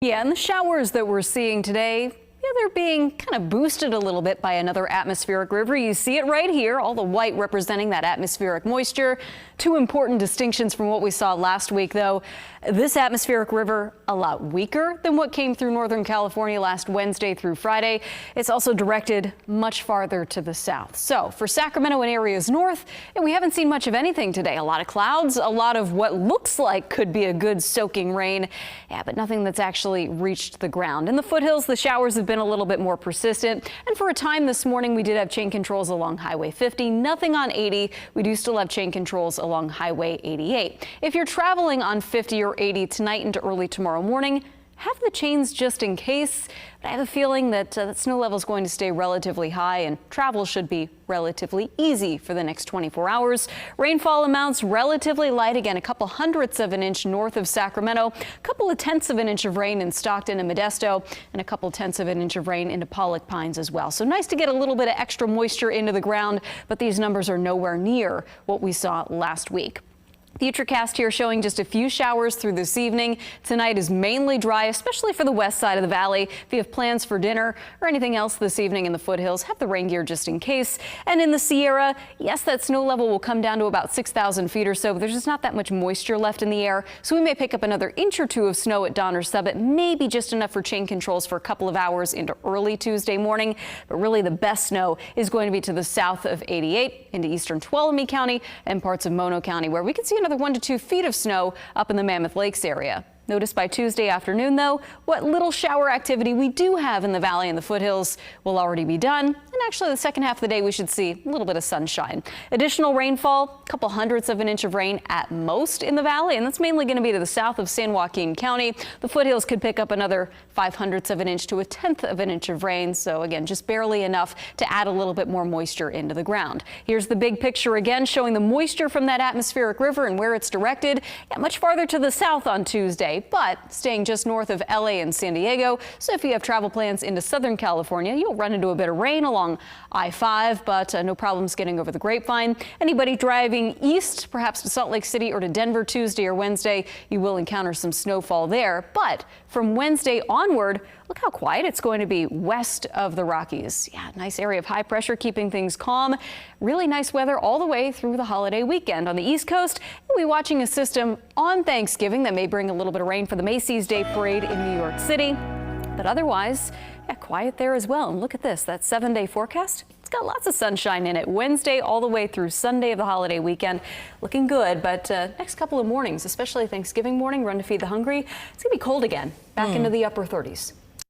Yeah, and the showers that we're seeing today, they're being kind of boosted a little bit by another atmospheric river. You see it right here, all the white representing that atmospheric moisture. Two important distinctions from what we saw last week, though. This atmospheric river a lot weaker than what came through Northern California last Wednesday through Friday. It's also directed much farther to the south. So for Sacramento and areas north, we haven't seen much of anything today. A lot of clouds, a lot of what looks like could be a good soaking rain, but nothing that's actually reached the ground. In the foothills, the showers have been a little bit more persistent, and for a time this morning we did have chain controls along Highway 50, nothing on 80. We do still have chain controls along Highway 88. If you're traveling on 50 or 80 tonight into early tomorrow morning, have the chains just in case. But I have a feeling that that snow level is going to stay relatively high and travel should be relatively easy for the next 24 hours. Rainfall amounts relatively light, again a couple hundredths of an inch north of Sacramento, a couple of tenths of an inch of rain in Stockton and Modesto, and a couple tenths of an inch of rain into Pollock Pines as well. So nice to get a little bit of extra moisture into the ground, but these numbers are nowhere near what we saw last week. Futurecast here showing just a few showers through this evening. Tonight is mainly dry, especially for the west side of the valley. If you have plans for dinner or anything else this evening in the foothills, have the rain gear just in case. And in the Sierra, yes, that snow level will come down to about 6,000 feet or so, but there's just not that much moisture left in the air. So we may pick up another inch or two of snow at Donner Summit, maybe just enough for chain controls for a couple of hours into early Tuesday morning. But really the best snow is going to be to the south of 88 into eastern Tuolumne County and parts of Mono County, where we could see another 1 to 2 feet of snow up in the Mammoth Lakes area. Notice by Tuesday afternoon, though, what little shower activity we do have in the valley and the foothills will already be done. And actually, the second half of the day, we should see a little bit of sunshine. Additional rainfall, a couple hundredths of an inch of rain at most in the valley, and that's mainly going to be to the south of San Joaquin County. The foothills could pick up another 5/100ths of an inch to a 1/10 of an inch of rain. So again, just barely enough to add a little bit more moisture into the ground. Here's the big picture again, showing the moisture from that atmospheric river and where it's directed. Much farther to the south on Tuesday, but staying just north of LA and San Diego. So if you have travel plans into Southern California, you'll run into a bit of rain along I-5, but no problems getting over the Grapevine. Anybody driving east, perhaps to Salt Lake City or to Denver Tuesday or Wednesday, you will encounter some snowfall there. But from Wednesday onward, look how quiet it's going to be west of the Rockies. Yeah, nice area of high pressure keeping things calm. Really nice weather all the way through the holiday weekend. On the East Coast, we'll be watching a system on Thanksgiving that may bring a little bit of rain for the Macy's Day Parade in New York City. But otherwise, quiet there as well. And look at this, that 7-day forecast. It's got lots of sunshine in it. Wednesday all the way through Sunday of the holiday weekend. Looking good, but next couple of mornings, especially Thanksgiving morning, run to feed the hungry, it's going to be cold again, back into the upper 30s.